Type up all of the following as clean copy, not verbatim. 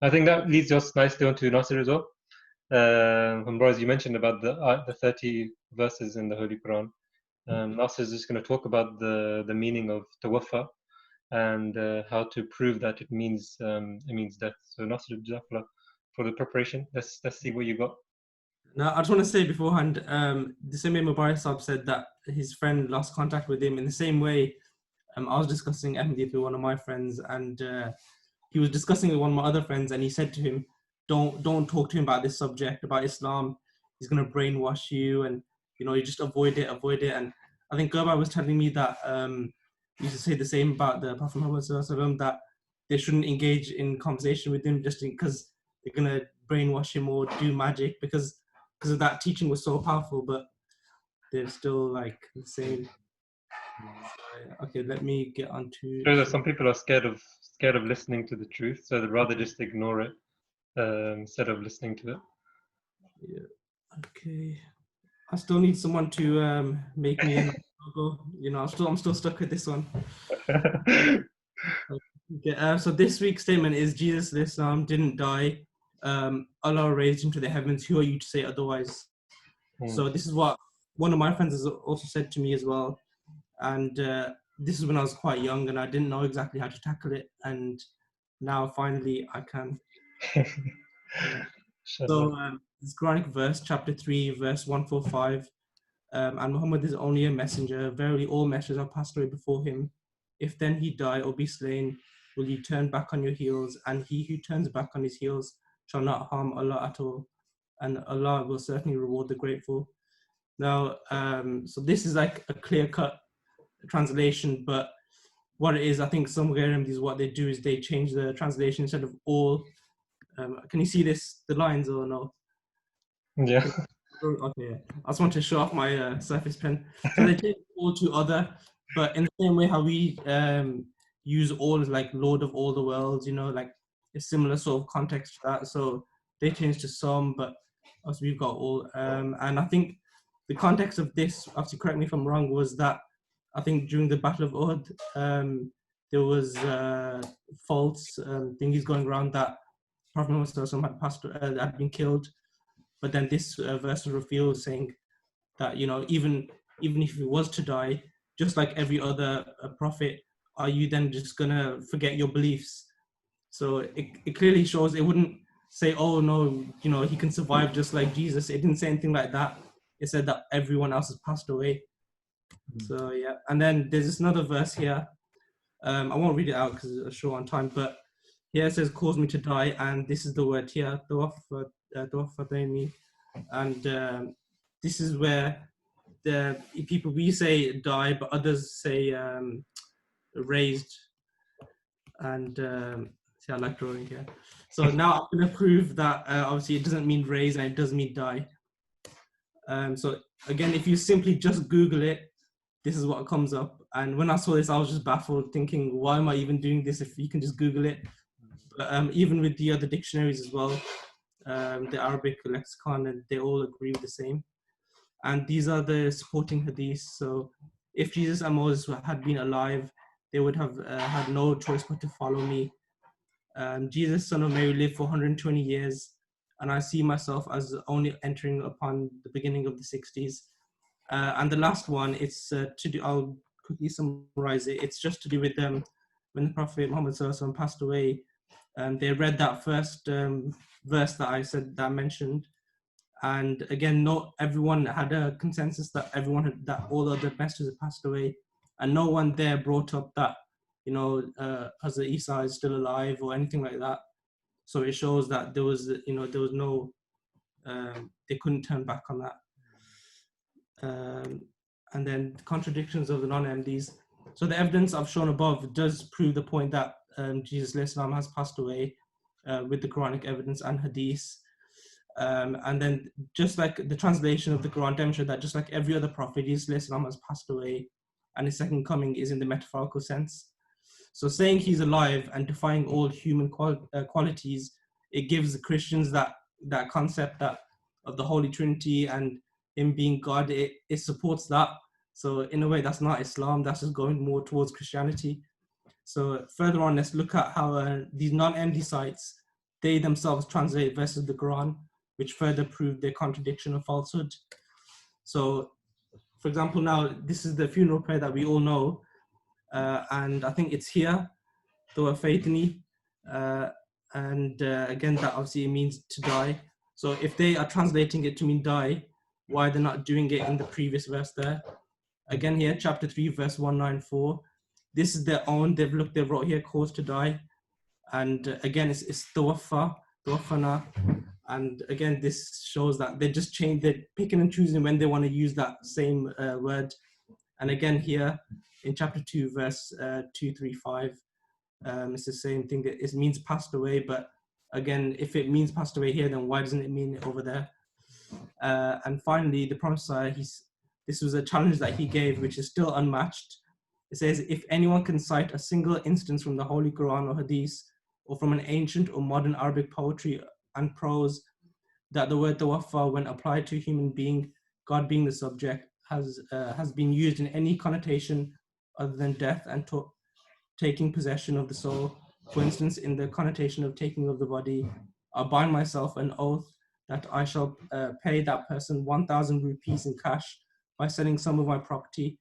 I think that leads us nicely onto Nasir as well. As you mentioned about the 30 verses in the Holy Quran. Nasir is just going to talk about the meaning of Tawaffa and how to prove that it means death. So Nasir, Jazakallah for the preparation. Let's see what you got. Now, I just want to say beforehand, the same way Mubarak Saab said that his friend lost contact with him, in the same way, I was discussing Ahmadiyya with one of my friends, and he was discussing with one of my other friends, and he said to him, don't talk to him about this subject, about Islam. He's going to brainwash you, and you just avoid it. And I think Gurba was telling me that he used to say the same about the Prophet Muhammad Sallallahu Alaihi Wasallam, that they shouldn't engage in conversation with him just because they're going to brainwash him or do magic, because of that teaching was so powerful, but they're still like the same. Okay, let me get on to. Sure, some people are scared of listening to the truth, so they'd rather just ignore it instead of listening to it. Yeah. Okay. I still need someone to make me a logo. I'm still stuck with this one. Okay, so this week's statement is Jesus Islam didn't die. Allah raised him to the heavens. Who are you to say otherwise? So this is what one of my friends has also said to me as well. And this is when I was quite young and I didn't know exactly how to tackle it. And now finally I can. So this Quranic verse, chapter 3, verse 145. And Muhammad is only a messenger. Verily all messengers have passed away before him. If then he die or be slain, will you turn back on your heels? And he who turns back on his heels shall not harm Allah at all. And Allah will certainly reward the grateful. Now, so this is like a clear-cut translation, but what it is, I think some Ghairemdis, what they do is they change the translation instead of all. Can you see the lines or no? Yeah. Okay, I just want to show off my Surface Pen. So they take all to other, but in the same way how we use all as like Lord of all the worlds, like a similar sort of context to that. So they change to some, but also we've got all. And I think the context of this, obviously correct me if I'm wrong, was that I think during the Battle of Uhud, there was false thingies going around that Prophet Muhammad had been killed. But then this verse reveals saying that, even if he was to die, just like every other prophet, are you then just going to forget your beliefs? So it clearly shows, it wouldn't say, oh no, he can survive just like Jesus. It didn't say anything like that. It said that everyone else has passed away. So yeah, and then there's another verse here. I won't read it out because it's short on time, but here it says, cause me to die, and this is the word here, Tawaffa, and this is where the people, we say die, but others say raised, and see, I like drawing here. So now I'm going to prove that obviously it doesn't mean raise and it does mean die. So again, if you simply just Google it, this is what comes up. And when I saw this, I was just baffled, thinking, why am I even doing this if you can just Google it? But even with the other dictionaries as well, the Arabic lexicon, and they all agree with the same. And these are the supporting hadiths. So if Jesus and Moses had been alive, they would have had no choice but to follow me. Jesus, son of Mary, lived for 120 years, and I see myself as only entering upon the beginning of the 60s. And the last one, it's I'll quickly summarize it. It's just to do with when the Prophet Muhammad Sallallahu passed away. They read that first verse that I mentioned, and again, not everyone had a consensus that all the other messengers had passed away, and no one there brought up that Hazrat Isa is still alive or anything like that. So it shows that there was no they couldn't turn back on that. And then the contradictions of the non-MDs. So the evidence I've shown above does prove the point that Jesus Islam has passed away with the Quranic evidence and Hadith. And then just like the translation of the Quran demonstrates that just like every other prophet, Jesus Islam has passed away and his second coming is in the metaphorical sense. So saying he's alive and defying all human qualities, it gives the Christians that concept of the Holy Trinity and him being God. It supports that. So in a way, that's not Islam. That's just going more towards Christianity. So further on, let's look at how these non-MD sites, they themselves translate verses of the Quran, which further prove their contradiction of falsehood. So, for example, now this is the funeral prayer that we all know, and I think it's here, Tawaffa, again, that obviously it means to die. So if they are translating it to mean die, why they're not doing it in the previous verse there? Again here, chapter 3, verse 194. This is their own, they wrote here, cause to die. And again, it's Tawaffa, Tawaffana. And again, this shows that they just change, they're picking and choosing when they want to use that same word. And again here, in chapter 2, verse 235, it's the same thing. It means passed away, but again, if it means passed away here, then why doesn't it mean it over there? And finally, the Prophet, this was a challenge that he gave, which is still unmatched. It says, if anyone can cite a single instance from the Holy Quran or Hadith, or from an ancient or modern Arabic poetry and prose, that the word tawaffa, when applied to a human being, God being the subject, has been used in any connotation other than death and taking possession of the soul. For instance, in the connotation of taking of the body, I bind myself an oath that I shall pay that person 1,000 rupees in cash by selling some of my property,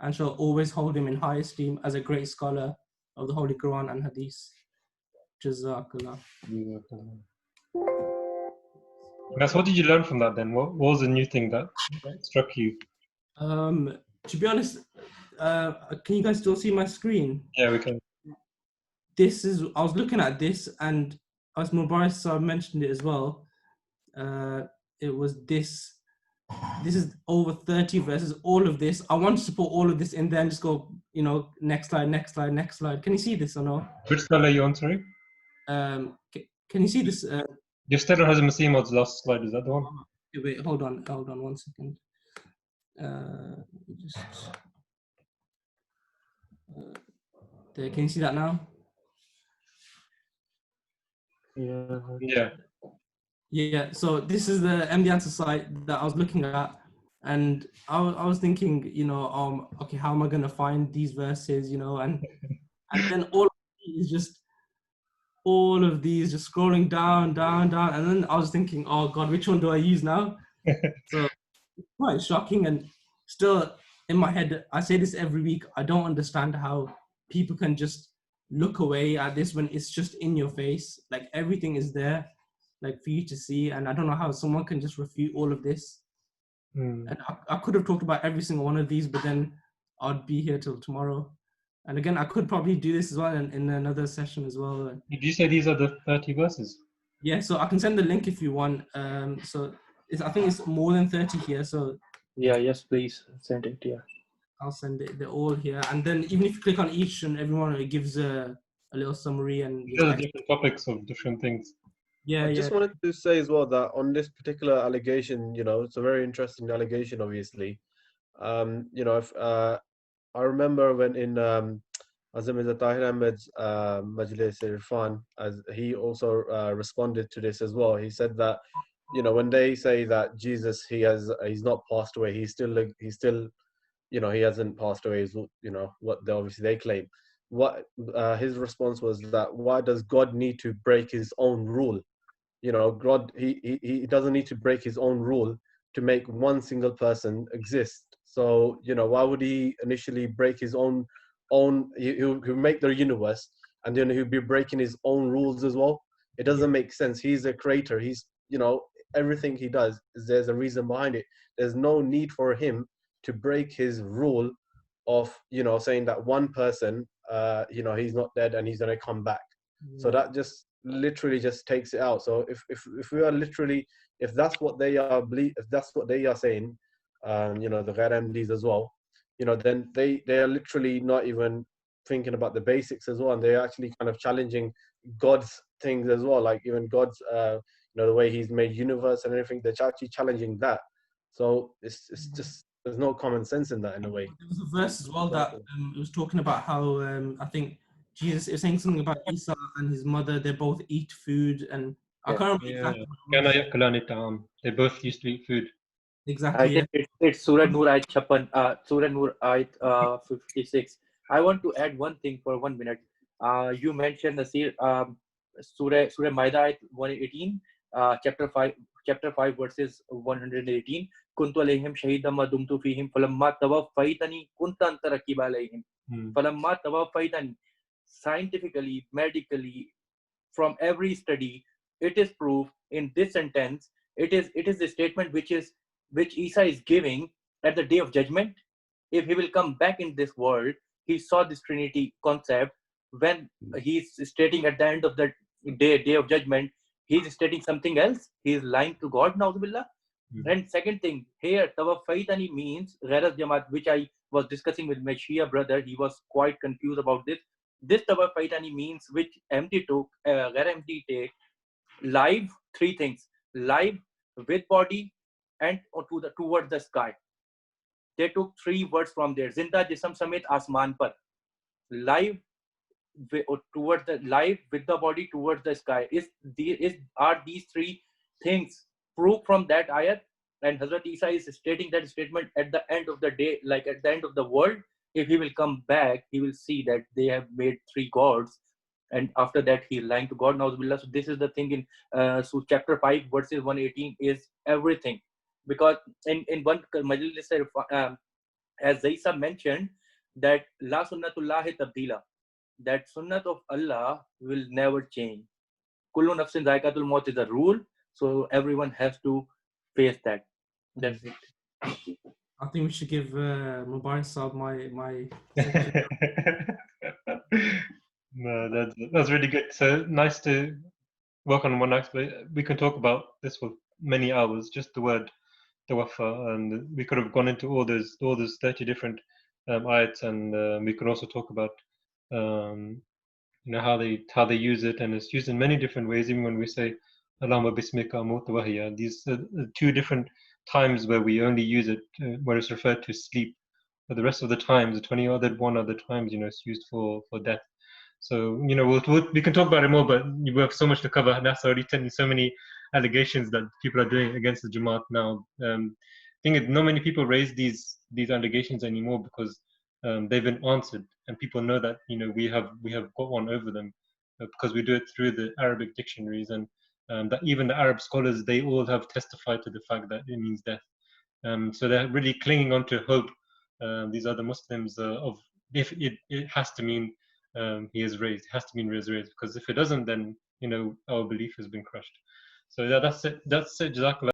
and shall always hold him in high esteem as a great scholar of the Holy Quran and Hadith. Jazakallah. Guys, what did you learn from that then? What was the new thing that struck you? To be honest, can you guys still see my screen? Yeah, we can. I was looking at this, and as Mubarak mentioned it as well, it was this is over 30 verses, all of this. I wanted to put all of this in there and just go, next slide, next slide, next slide. Can you see this or no? Which slide are you on, sorry? Can you see this? You're still on Hazm Masimod's last slide, is that the one? Wait, hold on 1 second. There, can you see that now? Yeah, so this is the MD Answer site that I was looking at, and I was thinking, okay, how am I going to find these verses, and then all of these just scrolling down, and then I was thinking, oh God, which one do I use now? So it's quite shocking, and still in my head, I say this every week, I don't understand how people can just look away at this when it's just in your face, like everything is there, like for you to see, and I don't know how someone can just refute all of this. And I could have talked about every single one of these, but then I'd be here till tomorrow. And again, I could probably do this as well in another session as well. Did you say these are the 30 verses? Yeah, so I can send the link if you want. So I think it's more than 30 here. So yeah, yes, please send it. Yeah, I'll send it. They're all here. And then even if you click on each and every one, it gives a little summary and different topics of different things. Yeah, I just wanted to say as well that on this particular allegation, it's a very interesting allegation, obviously. If I remember when in Azam Mirza Tahir Ahmed's Majlis Irfan, as he also responded to this as well. He said that, when they say that Jesus, he's not passed away, he's still, he hasn't passed away, is what they claim. What his response was that, why does God need to break his own rule? God, he doesn't need to break his own rule to make one single person exist. So, why would he initially break his own, he'll make the universe, and then he'll be breaking his own rules as well? It doesn't make sense. He's a creator. He's, everything he does, there's a reason behind it. There's no need for him to break his rule of, saying that one person, he's not dead and he's going to come back. So that just literally just takes it out. So if we are literally, if that's what they are if that's what they are saying, the Ghair MDs as well, then they are literally not even thinking about the basics as well, and they're actually kind of challenging God's things as well, like even God's the way he's made universe and everything. They're actually challenging that. So it's just, there's no common sense in that, in a way. There was a verse as well that it was talking about how I think Jesus is saying something about Isa and his mother. They both eat food, and I can't remember exactly. They both used to eat food. Exactly. I think it's Surah Nur Ayat 56. Surah Nur Ayat 56. I want to add one thing for 1 minute. You mentioned Nasir, Surah Maida ayat 118, chapter 5 verses 118. Kuntu alayhim shahidan ma dumtu fihim falamma tawaffaytani kunta anta raqiba alayhim. Falamma tawaffaytani. Scientifically, medically, from every study, it is proof in this sentence. It is the statement which Isa is giving at the day of judgment. If he will come back in this world, he saw this Trinity concept. When he's stating at the end of the day of judgment, he's stating something else. He is lying to God, na'udzubillah. And second thing, here, Tawaffaitani means Gharaz Jamaat, which I was discussing with my Shia brother. He was quite confused about this. This Tawaffaitani means which empty took, Ghair empty take, live, three things, live, with body, and towards the sky. They took three words from there. Zinda Jisam Samit Asman Par. Live towards the live with the body towards the sky. Are these three things proved from that ayat? And Hazrat Isa is stating that statement at the end of the day, like at the end of the world. If he will come back, he will see that they have made three gods, and after that he lying to God. Na'udzubillah. So this is the thing in so chapter 5 verses 118 is everything, because in one majlis, as Zaisa mentioned, that la sunnatullahi tabdila, that sunnat of Allah will never change. Kullu nafsin zaikatul maut is a rule, so everyone has to face that. That's it. I think we should give Mubarak Saab my No, that's really good. So nice to work on one aspect. We can talk about this for many hours, just the word Tawaffa, and we could have gone into all those 30 different ayats, and we could also talk about how they use it, and it's used in many different ways. Even when we say Allahumma bismika amut wa ahya, these two different times where we only use it where it's referred to sleep, but the rest of the times, the 21 other times, it's used for death. So we can talk about it more, but we have so much to cover. That's already telling so many allegations that people are doing against the Jamaat now. I think not many people raise these allegations anymore because they've been answered, and people know that we have got one over them because we do it through the Arabic dictionaries, and that even the Arab scholars, they all have testified to the fact that it means death. So they're really clinging on to hope. These other Muslims of if it has to mean he is raised, it has to mean he is raised, because if it doesn't, then our belief has been crushed. So yeah, that's it. Jazakallah.